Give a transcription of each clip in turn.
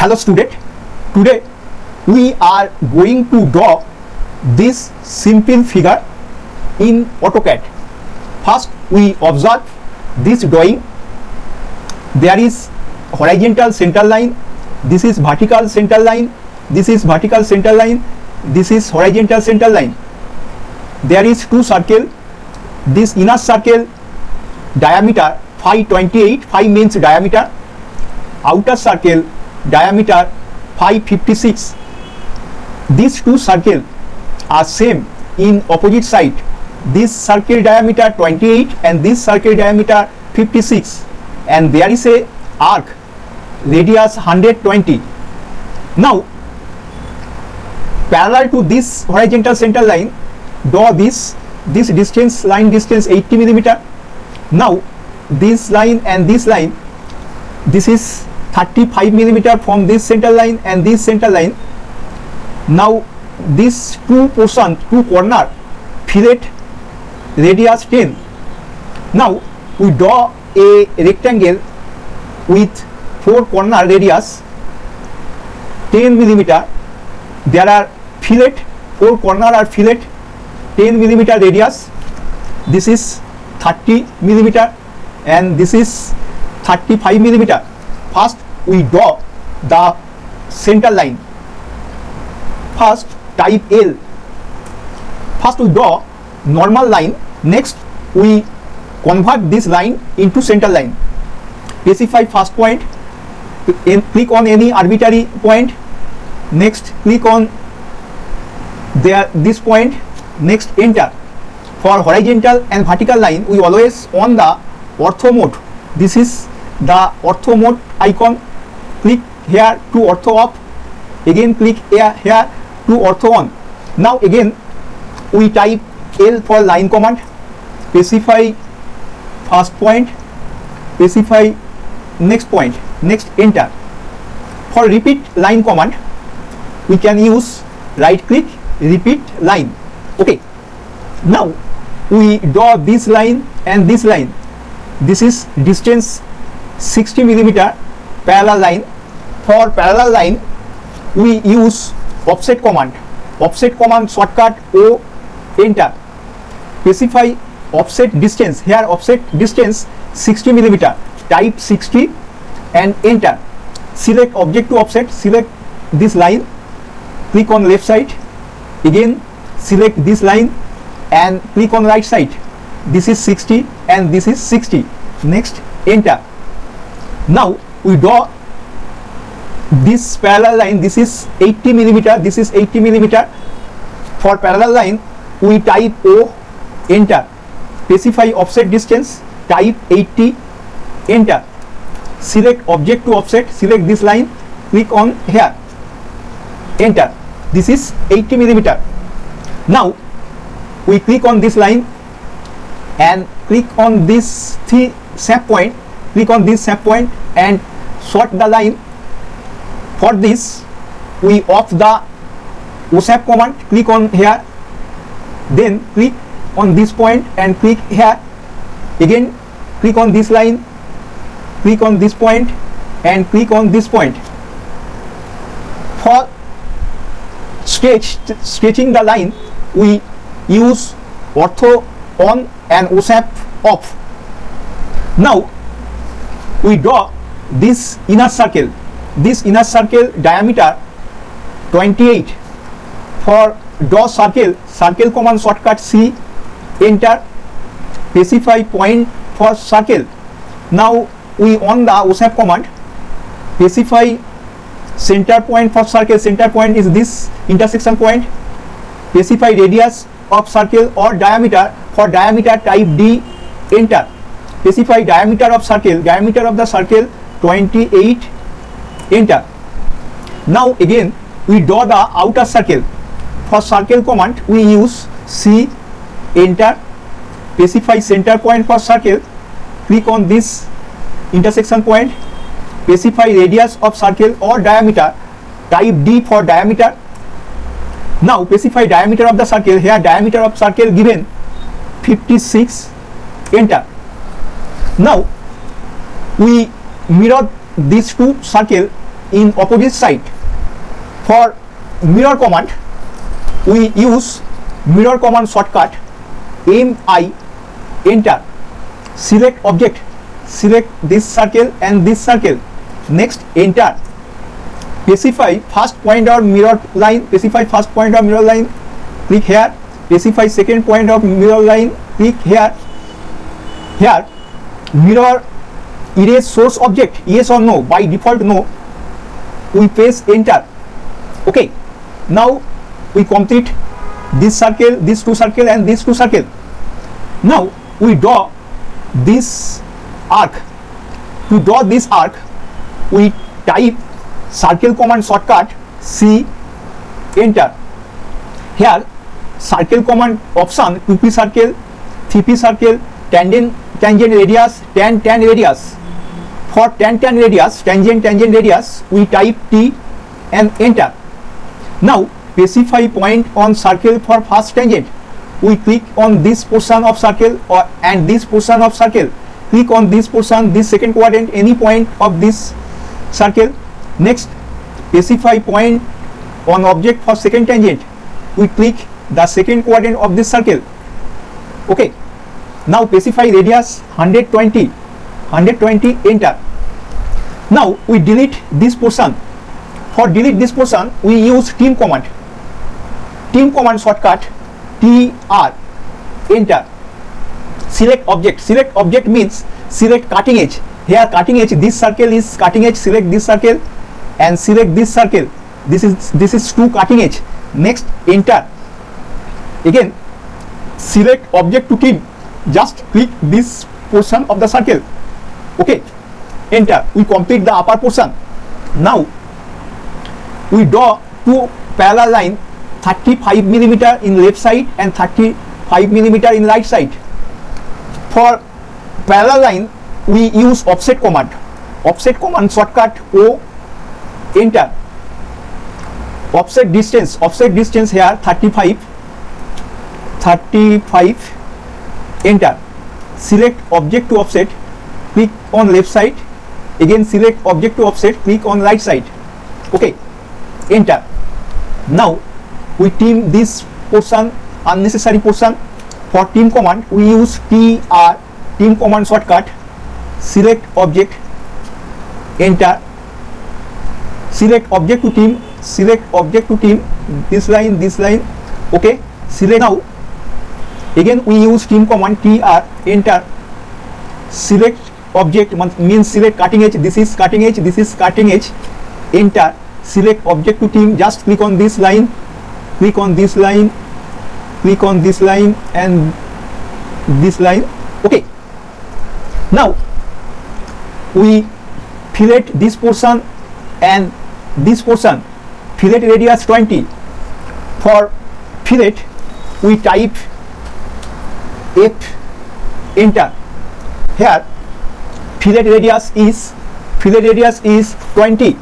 Hello student, today we are going to draw this simple figure in AutoCAD. First we observe this drawing. There is horizontal center line, this is vertical center line, this is vertical center line, this is horizontal center line. There is two circle, this inner circle diameter 528, 5 means diameter, outer circle diameter 556. These two circles are same in opposite side. This circle diameter 28 and this circle diameter 56, and there is a arc radius 120. Now parallel to this horizontal center line, draw this distance, line distance 80 millimeter. Now this line and this line, this is 35 millimeter from this center line and this center line. Now this two corner fillet radius 10. Now we draw a rectangle with 4 corner radius 10 millimeter. There are fillet, 4 corner are fillet 10 millimeter radius. This is 30 millimeter and this is 35 millimeter. First we draw the center line. First type L. First we draw normal line. Next we convert this line into center line. Specify first point, click on any arbitrary point. Next click on this point. Next enter. For horizontal and vertical line we always on the ortho mode. This is the ortho mode icon. Click here to ortho off. Again click here to ortho on. Now again we type L for line command. Specify first point, specify next point, next enter. For repeat line command we can use right click, repeat line. Okay, now we draw this line and this line. This is distance 60 millimeter parallel line. For parallel line we use offset command. Offset command shortcut O, enter. Specify offset distance. Here offset distance 60 millimeter. Type 60 and enter. Select object to offset. Select this line. Click on left side. Again select this line and click on right side. This is 60 and this is 60. Next enter. Now we draw this parallel line. This is 80 millimeter. This is 80 millimeter. For parallel line we type O, enter. Specify offset distance, type 80, enter. Select object to offset. Select this line. Click on here, enter. This is 80 millimeter. Now we click on this line and click on this shape point. Click on this shape point and sort the line. For this we off the O-shape command. Click on here, then click on this point and click here. Again click on this line, click on this point and click on this point. For sketching the line we use ortho on and O-shape off. Now we draw this inner circle. This inner circle diameter 28. For draw circle, circle command shortcut C, enter. Specify point for circle. Now we on the O-shape command. Specify center point for circle. Center point is this intersection point. Specify radius of circle or diameter. For diameter type D, enter. Specify diameter of circle. Diameter of the circle 28, enter. Now again we draw the outer circle. For circle command we use C, enter. Specify center point for circle. Click on this intersection point. Specify radius of circle or diameter. Type D for diameter. Now specify diameter of the circle. Here diameter of circle given 56, enter. Now we mirror these two circles in opposite side. For mirror command, we use mirror command shortcut MI, enter, select object, select this circle and this circle, next enter, specify first point of mirror line, specify first point of mirror line, click here, specify second point of mirror line, click here. Here mirror erase source object, yes or no, by default no, we press enter. Okay, now we complete this circle, this two circle and this two circle. Now we draw this arc. To draw this arc, we type circle command shortcut C, enter. Here circle command option 2p circle, 3p circle, tangent radius, tan radius. For tan radius, tangent radius, we type T and enter. Now specify point on circle for first tangent. We click on this portion of circle and this portion of circle. Click on this portion, this second quadrant, any point of this circle. Next, specify point on object for second tangent. We click the second quadrant of this circle. Okay. Now specify radius 120, enter. Now we delete this portion. For delete this portion, we use trim command. Trim command shortcut TR, enter. Select object. Select object means select cutting edge. Here cutting edge, this circle is cutting edge, select this circle and select this circle. This is two cutting edge. Next enter. Again select object to trim. Just click this portion of the circle. Okay, enter. We complete the upper portion. Now we draw two parallel line 35 millimeter in left side and 35 millimeter in right side. For parallel line, we use offset command. Offset command shortcut O, enter. Offset distance here 35, enter. Select object to offset, click on left side. Again select object to offset, click on right side. Okay, enter. Now we trim this portion, unnecessary portion. For trim command, we use TR, trim command shortcut. Select object, enter. Select object to trim, this line. Okay, select. Now again we use trim command TR, enter. Select object means select cutting edge. This is cutting edge, enter. Select object to trim, just click on this line, and this line. Okay, now we fillet this portion and this portion. Fillet radius 20. For fillet, we type F, enter. Here fillet radius is 20.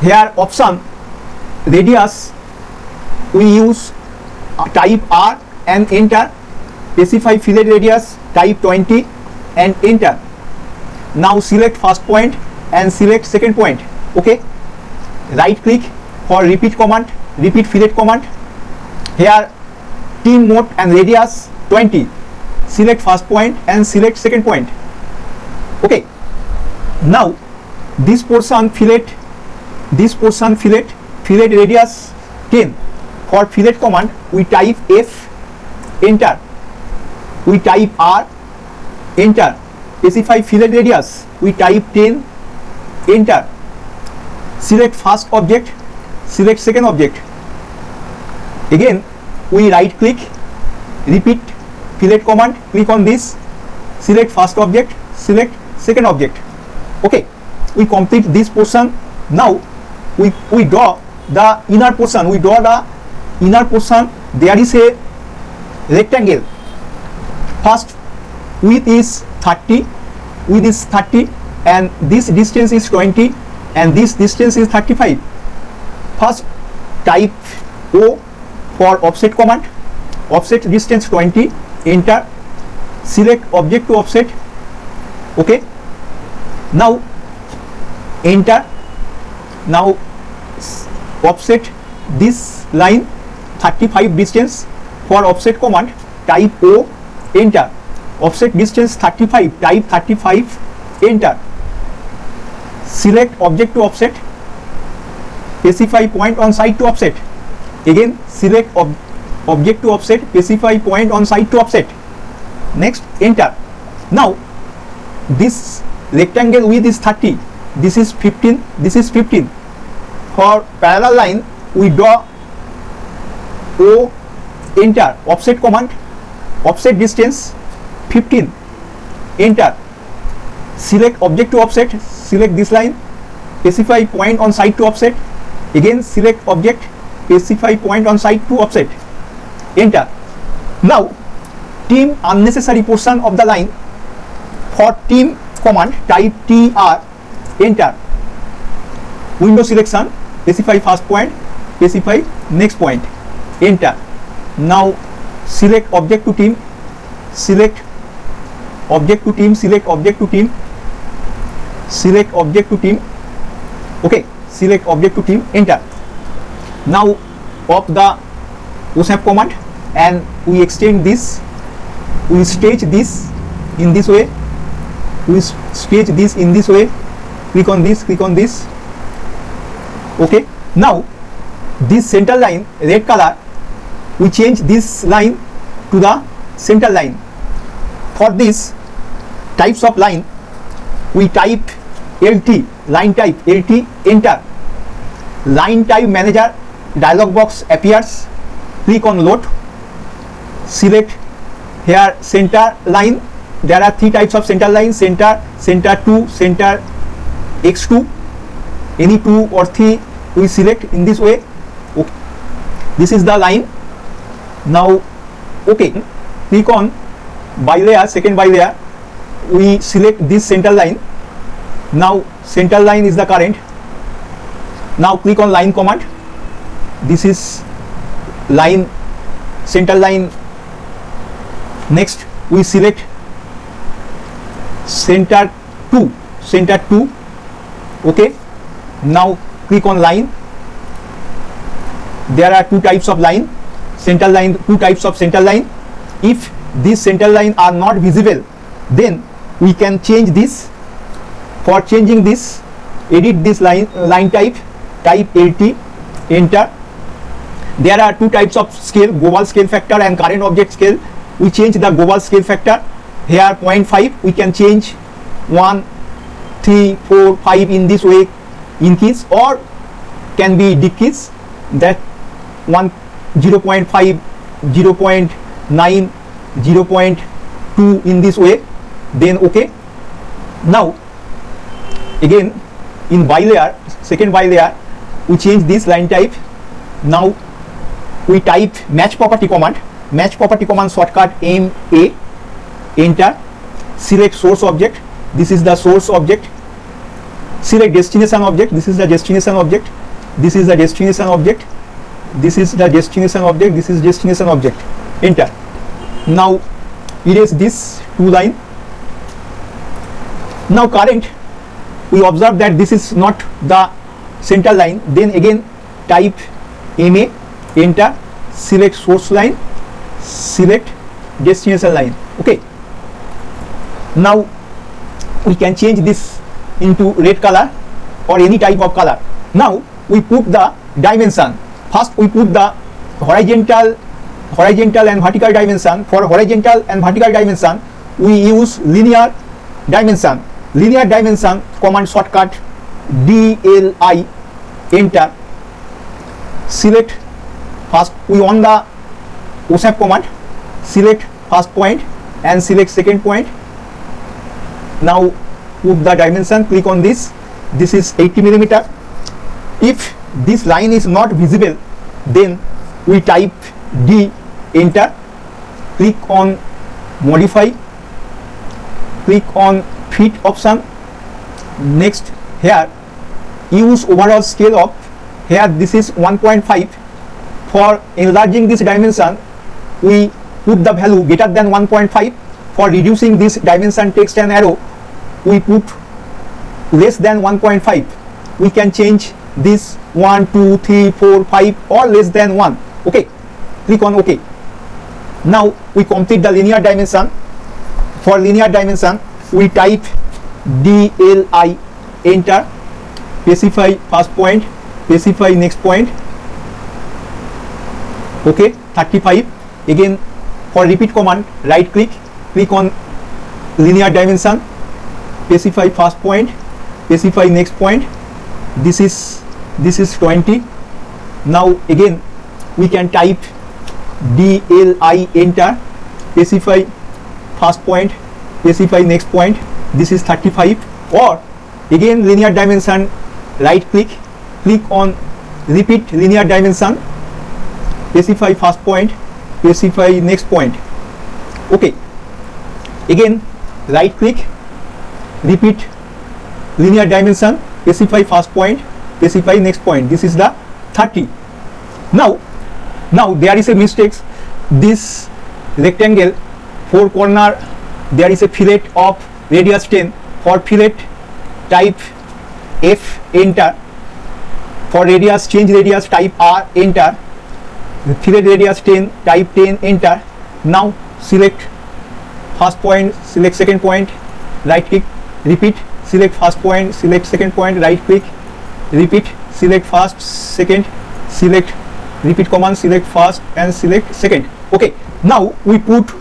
Here option radius, we use type R and enter. Specify fillet radius, type 20 and enter. Now select first point and select second point. Okay, right click for repeat command, repeat fillet command. Here trim mode and radius 20. Select first point and select second point. Okay, now this portion fillet, fillet radius 10. For fillet command, we type F, enter. We type R, enter. Specify fillet radius, we type 10, enter. Select first object, select second object. Again we right click, repeat fillet command, click on this, select first object, select second object. Okay, we complete this portion. Now we draw the inner portion. There is a rectangle. First width is 30, and this distance is 20 and this distance is 35. First type O for offset command, offset distance 20, enter. Select object to offset. Okay, now enter. Now offset this line 35 distance. For offset command, type O, enter. Offset distance 35, type 35, enter. Select object to offset, specify point on side to offset. Again select object to offset, specify point on side to offset. Next, enter. Now this rectangle width is 30, this is 15, this is 15. For parallel line, we draw O, enter. Offset command, offset distance 15, enter. Select object to offset, select this line, specify point on side to offset. Again select object, specify point on side to offset, enter. Now trim unnecessary portion of the line. For trim command, type TR, enter. Window selection, specify first point, specify next point, enter. Now select object to trim, select object to trim, select object to trim, select object to trim. Okay, select object to trim, enter. Now pop the OSAP command and we extend this, we stretch this in this way, we stretch this in this way, click on this, click on this. Okay, now this center line, red color, we change this line to the center line. For this types of line, we type LT, line type LT, enter. Line type manager dialog box appears, click on load, select here center line. There are three types of center line: center, center 2, center x2. Any 2 or 3 we select in this way. Okay. This is the line. Now okay, click on bilayer, second bilayer, we select this center line. Now center line is the current. Now click on line command. This is line, center line. Next we select center 2, center 2. Okay, now click on line. There are two types of line, center line, two types of center line. If these center line are not visible, then we can change this. For changing this, edit this line type, type LT, enter. There are two types of scale, global scale factor and current object scale. We change the global scale factor. Here 0.5, we can change 1, 3, 4, 5 in this way, increase or can be decrease. That 1, 0.5, 0.9, 0.2 in this way, then okay. Now again in bilayer, second bilayer, we change this line type. Now we type match property command, match property command shortcut MA, enter. Select source object, this is the source object. Select destination object, this is the destination object, this is the destination object, this is the destination object, this is destination object, enter. Now erase this two line. Now current, we observe that this is not the center line, then again type MA, enter. Select source line, select destination line. Okay, now we can change this into red color or any type of color. Now we put the dimension. First we put the horizontal and vertical dimension. For horizontal and vertical dimension, we use linear dimension. Linear dimension command shortcut DLI, enter. Select first, we on the OSAP command, select first point and select second point. Now put the dimension, click on this. This is 80 millimeter. If this line is not visible, then we type D, enter. Click on modify, click on fit option. Next here use overall scale of, here this is 1.5. For enlarging this dimension, we put the value greater than 1.5. For reducing this dimension text and arrow, we put less than 1.5. We can change this 1 2 3 4 5 or less than 1. Okay, click on OK. Now we complete the linear dimension. For linear dimension we type DLI, enter, specify first point, specify next point. Okay, 35. Again for repeat command, right click, click on linear dimension, specify first point, specify next point. This is 20. Now again we can type DLI, enter, specify first point, specify next point. This is 35. Or again linear dimension, right click, click on repeat linear dimension, specify first point, specify next point. Okay, again right click, repeat linear dimension, specify first point, specify next point. This is the 30. Now there is a mistake. This rectangle 4 corner, there is a fillet of radius 10. For fillet type F, enter. For radius, change radius, type R, enter. Fillet radius 10, type 10, enter. Now select first point, select second point, right click, repeat, select first point, select second point, right click, repeat, select first, second, select repeat command, select first and select second. Okay, now we put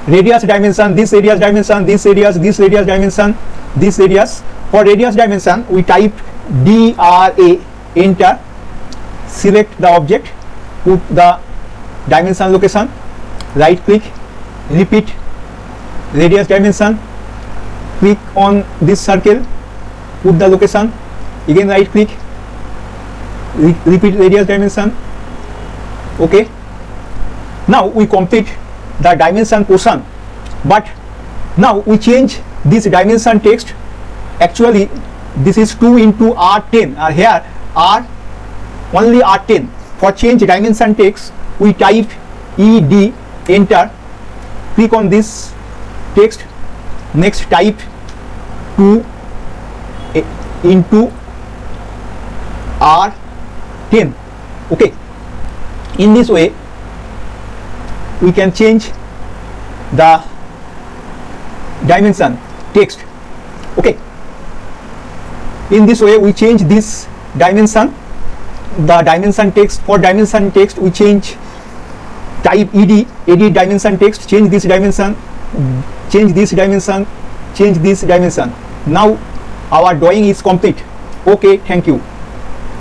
radius dimension, this radius dimension, this radius, this radius dimension, this radius. For radius dimension we type DRA, enter, select the object, put the dimension location, right click, repeat radius dimension, click on this circle, put the location, again right click, repeat radius dimension. Okay, now we complete the dimension portion, but now we change this dimension text. Actually this is 2 into R10, here R only R10. For change dimension text we type ED, enter, click on this text, next type 2 into R10. Okay, in this way we can change the dimension text. Okay, in this way we change this dimension, the dimension text. For dimension text we change type ED, edit dimension text, change this dimension, change this dimension, change this dimension. Now our drawing is complete. Okay, thank you.